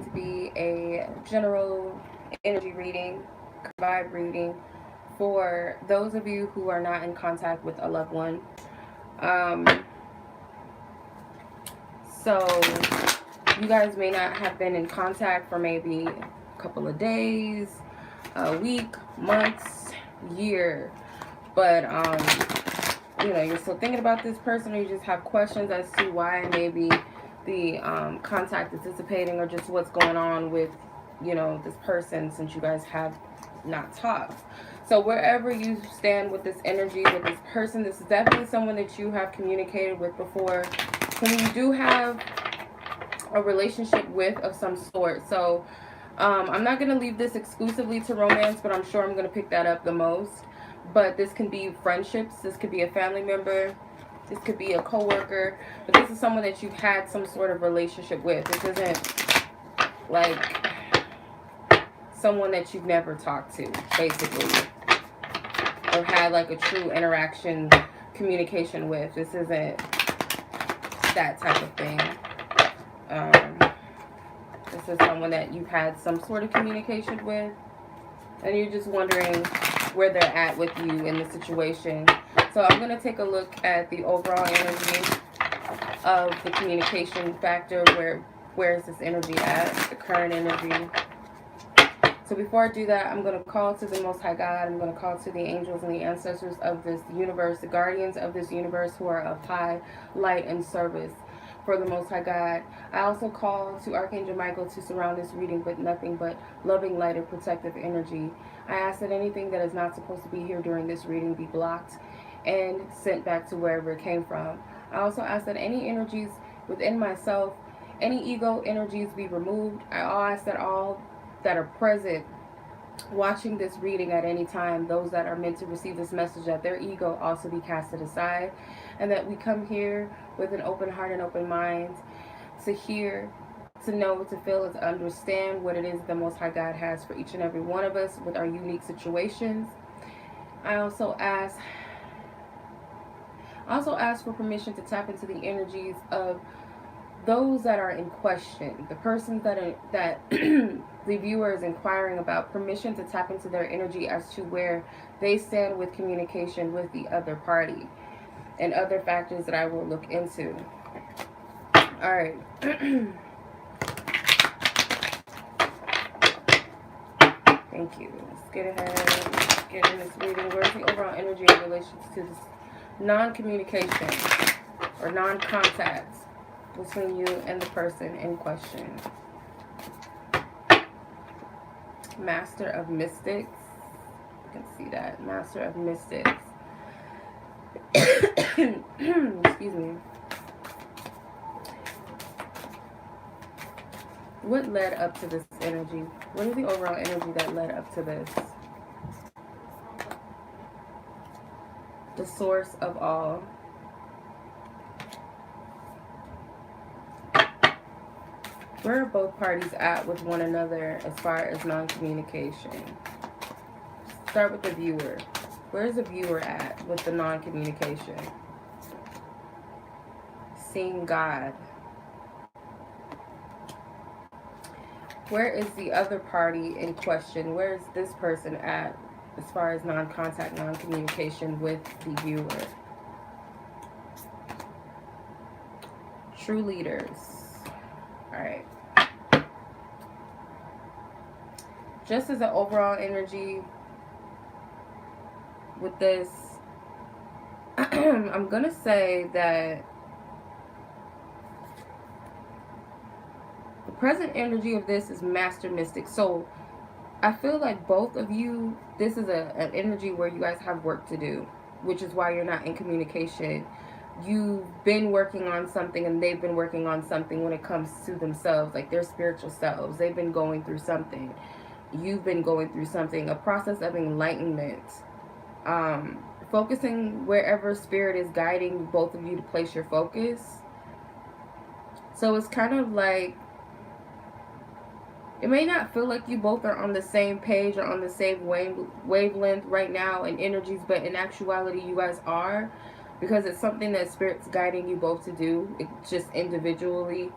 to be a general energy reading, vibe reading for those of you who are not in contact with a loved one. Um, so, you guys may not have been in contact for maybe a couple of days, a week, months, year, but you're still thinking about this person, or you just have questions as to why maybe the contact is dissipating, or just what's going on with this person, since you guys have not talked. So wherever you stand with this energy, with this person, this is definitely someone that you have communicated with before, whom you do have a relationship with of some sort. So I'm not going to leave this exclusively to romance, but I'm sure I'm going to pick that up the most. But this can be friendships, this could be a family member, this could be a coworker, but this is someone that you've had some sort of relationship with. This isn't like someone that you've never talked to, basically, or had like a true interaction, communication with. This isn't that type of thing. This is someone that you've had some sort of communication with, and you're just wondering where they're at with you in the situation. So I'm going to take a look at the overall energy of the communication factor. Where is this energy at? The current energy. So before I do that, I'm going to call to the Most High God. I'm going to call to the angels and the ancestors of this universe, the guardians of this universe, who are of high light and service for the Most High God. I also call to Archangel Michael to surround this reading with nothing but loving light and protective energy. I ask that anything that is not supposed to be here during this reading be blocked and sent back to wherever it came from. I also ask that any energies within myself, any ego energies, be removed. I ask that all that are present watching this reading at any time, those that are meant to receive this message, that their ego also be casted aside, and that we come here with an open heart and open mind to hear, to know, to feel, and to understand what it is the Most High God has for each and every one of us with our unique situations. I also ask for permission to tap into the energies of those that are in question, the persons that the viewer is inquiring about, permission to tap into their energy as to where they stand with communication with the other party, and other factors that I will look into. All right. Thank you. Let's get ahead, get in this reading. Where's the overall energy in relation to this non-communication or non-contact between you and the person in question? Master of Mystics. You can see that. Master of Mystics. Excuse me. What led up to this energy? What is the overall energy that led up to this? The source of all. Where are both parties at with one another as far as non-communication? Start with the viewer. Where's the viewer at with the non-communication? Seeing God. Where is the other party in question? Where is this person at as far as non-contact, non-communication with the viewer? True leaders. All right. Just as an overall energy with this, I'm going to say that the present energy of this is Master Mystic. So I feel like both of you, this is an energy where you guys have work to do, which is why you're not in communication. You've been working on something, and they've been working on something when it comes to themselves, like their spiritual selves. They've been going through something. You've been going through something, a process of enlightenment. Focusing wherever spirit is guiding both of you to place your focus. So it's kind of like, it may not feel like you both are on the same page or on the same wavelength right now in energies, but in actuality you guys are, because it's something that spirit's guiding you both to do. It's just individually.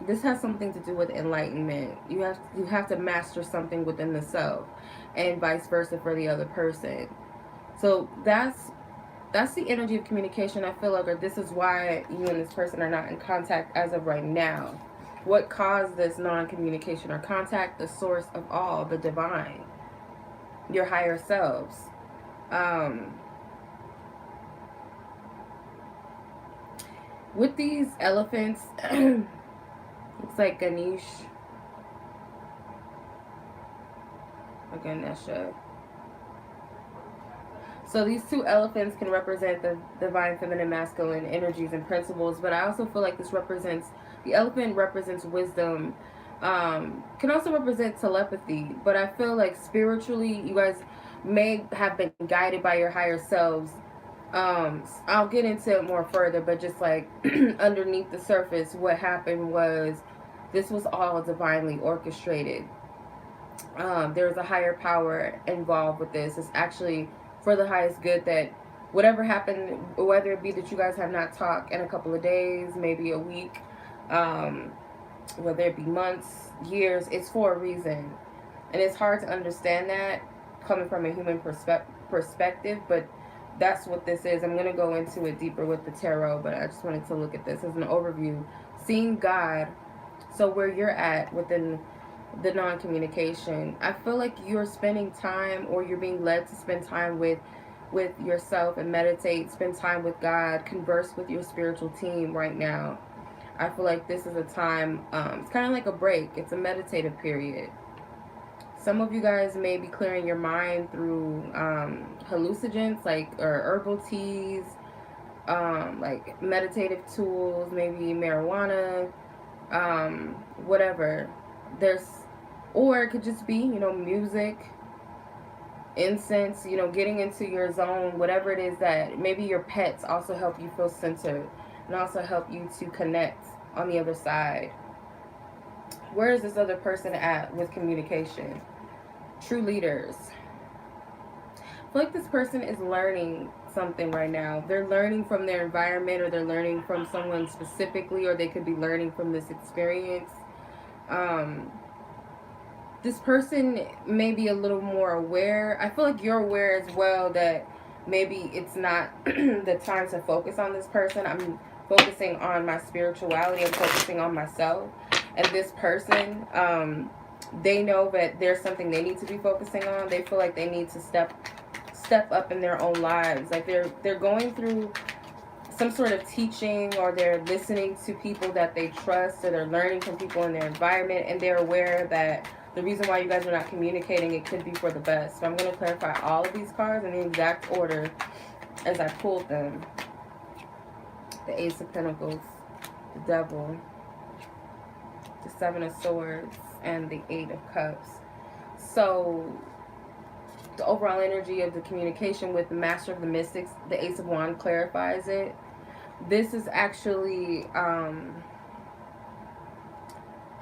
This has something to do with enlightenment. You have to master something within the self, and vice versa for the other person. So that's the energy of communication. I feel like, or this is why you and this person are not in contact as of right now. What caused this non-communication or contact? The source of all, the divine, your higher selves. Um, with these elephants, it's like Ganesh, or Ganesha. So these two elephants can represent the divine feminine masculine energies and principles, but I also feel like this represents, the elephant represents wisdom, can also represent telepathy, but I feel like spiritually you guys may have been guided by your higher selves. I'll get into it more further, but just like underneath the surface, what happened was this was all divinely orchestrated. There was a higher power involved with this. It's actually for the highest good, that whatever happened, whether it be that you guys have not talked in a couple of days, maybe a week, um, whether it be months, years, it's for a reason. And it's hard to understand that coming from a human perspective, but that's what this is. I'm going to go into it deeper with the tarot, but I just wanted to look at this as an overview. Seeing God, so where you're at within the non-communication, I feel like you're spending time, or you're being led to spend time with yourself and meditate, spend time with God, converse with your spiritual team right now. I feel like this is a time, it's kind of like a break. It's a meditative period. Some of you guys may be clearing your mind through hallucinogens, like, or herbal teas, like meditative tools, maybe marijuana, whatever. There's, or it could just be, music, incense, getting into your zone, whatever it is. That maybe your pets also help you feel centered and also help you to connect on the other side. Where is this other person at with communication? True leaders. I feel like this person is learning something right now. They're learning from their environment, or they're learning from someone specifically, or they could be learning from this experience. This person may be a little more aware. I feel like you're aware as well that maybe it's not the time to focus on this person. I'm focusing on my spirituality. I'm focusing on myself. And this person, they know that there's something they need to be focusing on. They feel like they need to step up in their own lives. Like they're going through some sort of teaching, or they're listening to people that they trust, or they're learning from people in their environment, and they're aware that the reason why you guys are not communicating, it could be for the best. So I'm going to clarify all of these cards in the exact order as I pulled them. The Ace of Pentacles, the Devil, the Seven of Swords, and the Eight of Cups. So the overall energy of the communication with the Master of the Mystics, the Ace of Wands, clarifies it. This is actually, I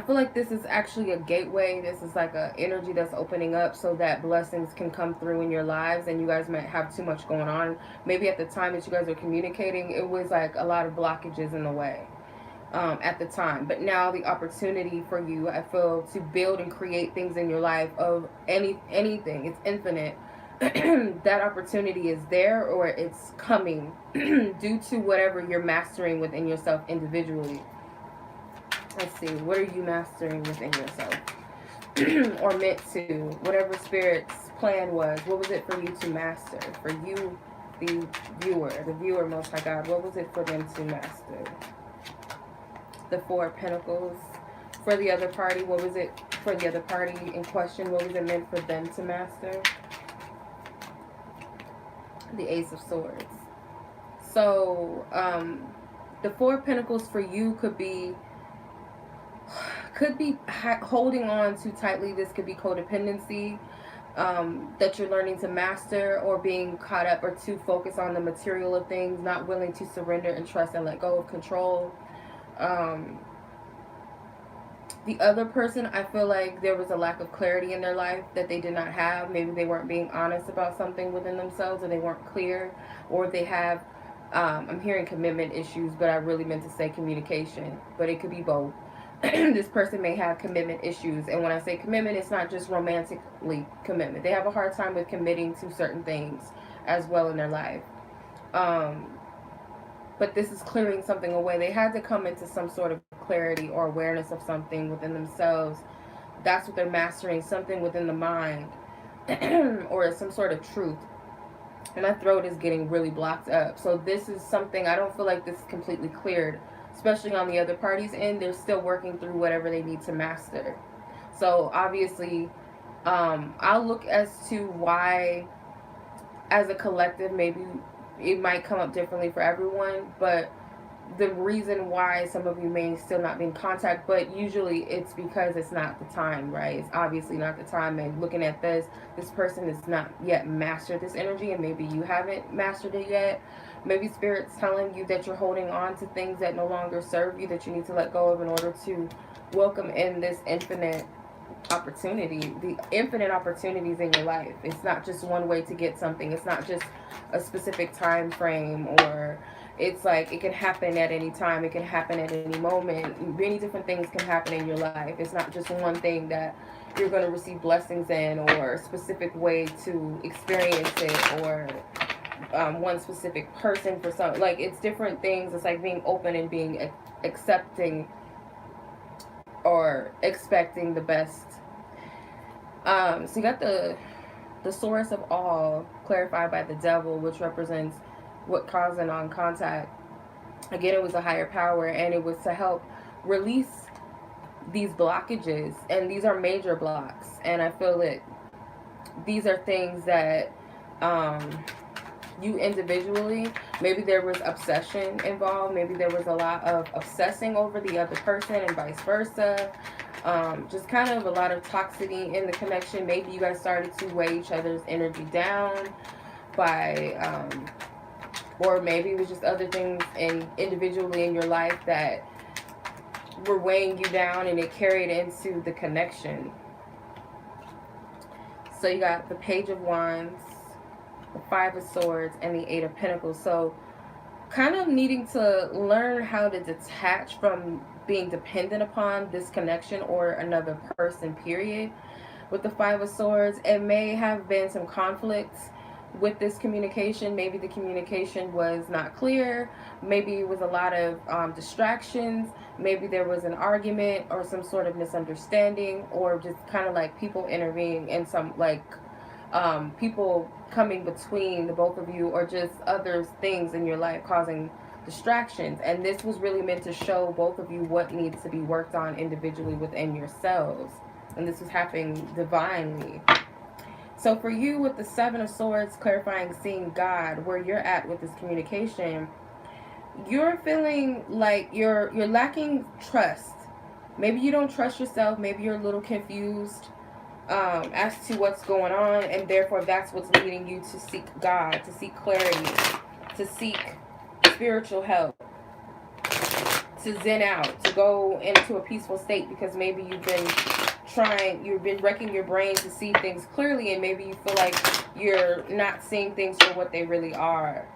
feel like this is actually a gateway. This is like a energy that's opening up so that blessings can come through in your lives, and you guys might have too much going on. Maybe at the time that you guys are communicating, it was like a lot of blockages in the way at the time. But now the opportunity for you, I feel, to build and create things in your life of anything, it's infinite. That opportunity is there, or it's coming due to whatever you're mastering within yourself individually. Let's see, what are you mastering within yourself? Or meant to, whatever Spirit's plan was, what was it for you to master? For you, the viewer, Most High God, what was it for them to master? The Four of Pentacles. For the other party, what was it for the other party in question? What was it meant for them to master? The Ace of Swords. So, the Four of Pentacles for you could be holding on too tightly. This could be codependency that you're learning to master, or being caught up or too focused on the material of things, not willing to surrender and trust and let go of control. The other person, I feel like there was a lack of clarity in their life that they did not have. Maybe they weren't being honest about something within themselves, or they weren't clear, or they have, I'm hearing commitment issues, but I really meant to say communication, but it could be both. This person may have commitment issues. And when I say commitment, it's not just romantically commitment. They have a hard time with committing to certain things as well in their life. But this is clearing something away. They had to come into some sort of clarity or awareness of something within themselves. That's what they're mastering, something within the mind or some sort of truth. And my throat is getting really blocked up. So this is something, I don't feel like this is completely cleared, especially on the other party's end. They're still working through whatever they need to master. So obviously, I'll look as to why, as a collective, maybe it might come up differently for everyone, but the reason why some of you may still not be in contact, but usually it's because it's not the time, right? It's obviously not the time. And looking at this person has not yet mastered this energy, and maybe you haven't mastered it yet. Maybe Spirit's telling you that you're holding on to things that no longer serve you, that you need to let go of in order to welcome in this infinite opportunity, the infinite opportunities in your life. It's not just one way to get something. It's not just a specific time frame, or it's like it can happen at any time. It can happen at any moment. Many different things can happen in your life. It's not just one thing that you're going to receive blessings in, or a specific way to experience it, or one specific person for some. Like, it's different things. It's like being open and being accepting or expecting the best. So you got the source of all clarified by the devil, which represents what caused a non-contact. Again, it was a higher power, and it was to help release these blockages, and these are major blocks. And I feel that these are things that you individually, maybe there was obsession involved, maybe there was a lot of obsessing over the other person and vice versa. Just kind of a lot of toxicity in the connection. Maybe you guys started to weigh each other's energy down by or maybe it was just other things individually in your life that were weighing you down, and it carried into the connection. So you got the Page of Wands, the Five of Swords, and the Eight of Pentacles. So kind of needing to learn how to detach from being dependent upon this connection or another person, period. With the Five of Swords, it may have been some conflicts with this communication. Maybe the communication was not clear. Maybe it was a lot of distractions. Maybe there was an argument or some sort of misunderstanding, or just kind of like people intervening and some like people coming between the both of you, or just other things in your life causing distractions. And this was really meant to show both of you what needs to be worked on individually within yourselves. And this was happening divinely. So for you, with the Seven of Swords, clarifying seeing God, where you're at with this communication, you're feeling like you're lacking trust. Maybe you don't trust yourself. Maybe you're a little confused as to what's going on, and therefore that's what's leading you to seek God, to seek clarity, to seek spiritual help, to zen out, to go into a peaceful state, because maybe you've been wrecking your brain to see things clearly, and maybe you feel like you're not seeing things for what they really are.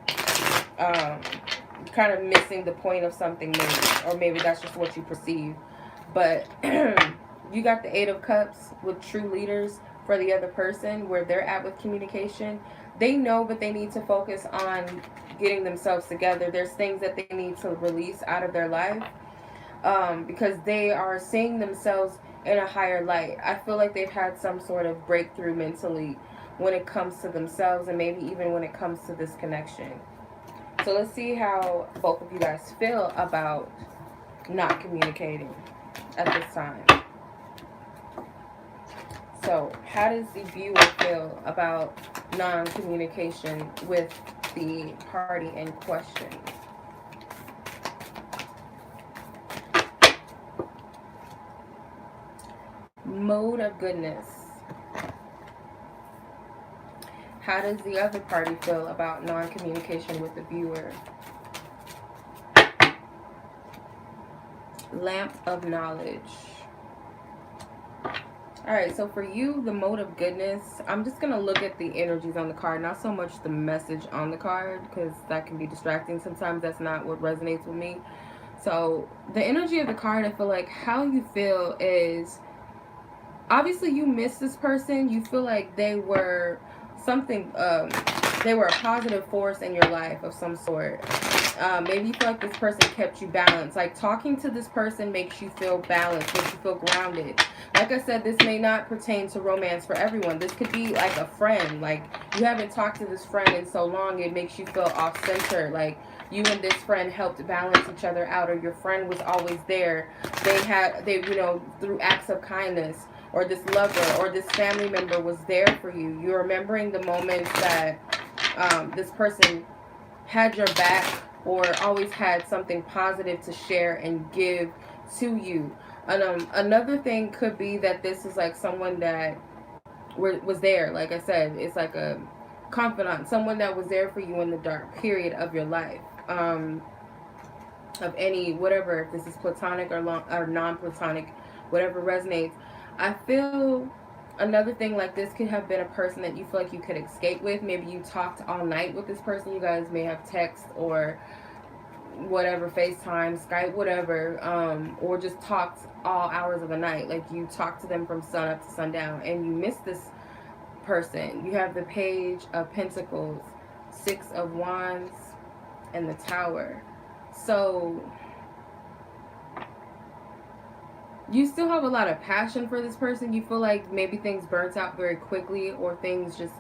Kind of missing the point of something, maybe, or maybe that's just what you perceive. But you got the Eight of Cups with true leaders for the other person, where they're at with communication. They know, but they need to focus on getting themselves together. There's things that they need to release out of their life because they are seeing themselves in a higher light. I feel like they've had some sort of breakthrough mentally when it comes to themselves, and maybe even when it comes to this connection. So let's see how both of you guys feel about not communicating at this time. So how does the viewer feel about non-communication with the party in question? Mode of goodness. How does the other party feel about non-communication with the viewer? Lamp of knowledge. Alright, so for you, the mode of goodness, I'm just going to look at the energies on the card, not so much the message on the card, because that can be distracting. Sometimes that's not what resonates with me. So the energy of the card, I feel like how you feel is, obviously you miss this person. You feel like they were something, they were a positive force in your life of some sort. Maybe you feel like this person kept you balanced. Like talking to this person makes you feel balanced, makes you feel grounded. Like I said, this may not pertain to romance for everyone. This could be like a friend. Like you haven't talked to this friend in so long, it makes you feel off center. Like you and this friend helped balance each other out, or your friend was always there. They through acts of kindness, or this lover or this family member was there for you. You're remembering the moments that this person had your back, or always had something positive to share and give to you. And another thing could be that this is like someone that was there. Like I said, it's like a confidant, someone that was there for you in the dark period of your life. Of any, whatever, if this is platonic or non-platonic, whatever resonates. I feel another thing like this could have been a person that you feel like you could escape with. Maybe you talked all night with this person. You guys may have text or whatever, FaceTime, Skype, whatever, or just talked all hours of the night. Like you talked to them from sun up to sundown, and you miss this person. You have the Page of Pentacles, Six of Wands, and the Tower. So you still have a lot of passion for this person. You feel like maybe things burnt out very quickly, or things just,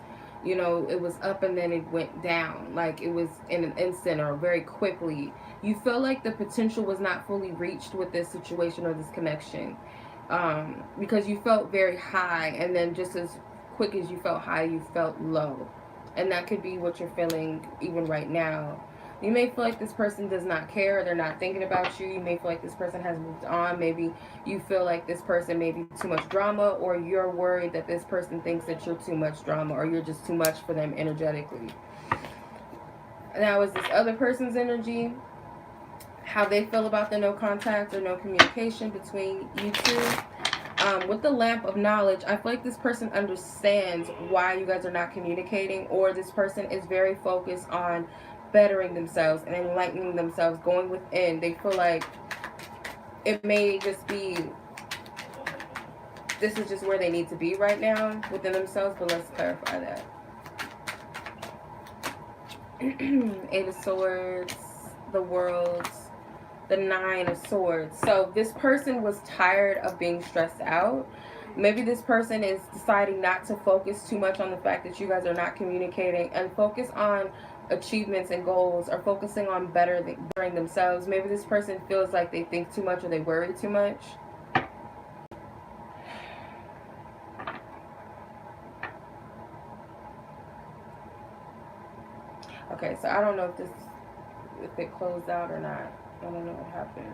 it was up and then it went down. Like it was in an instant or very quickly. You feel like the potential was not fully reached with this situation or this connection, because you felt very high, and then just as quick as you felt high, you felt low. And that could be what you're feeling even right now. You may feel like this person does not care, or they're not thinking about you. You may feel like this person has moved on. Maybe you feel like this person may be too much drama, or you're worried that this person thinks that you're too much drama, or you're just too much for them energetically. Now, is this other person's energy, how they feel about the no contact or no communication between you two? With the Lamp of Knowledge, I feel like this person understands why you guys are not communicating, or this person is very focused on bettering themselves and enlightening themselves, going within. They feel like it may just be, this is just where they need to be right now within themselves, but let's clarify that. Eight of Swords, the World, the Nine of Swords. So this person was tired of being stressed out. Maybe this person is deciding not to focus too much on the fact that you guys are not communicating, and focus on achievements and goals, or focusing on bettering themselves. Maybe this person feels like they think too much, or they worry too much. Okay, so I don't know if it closed out or not. I don't know what happened.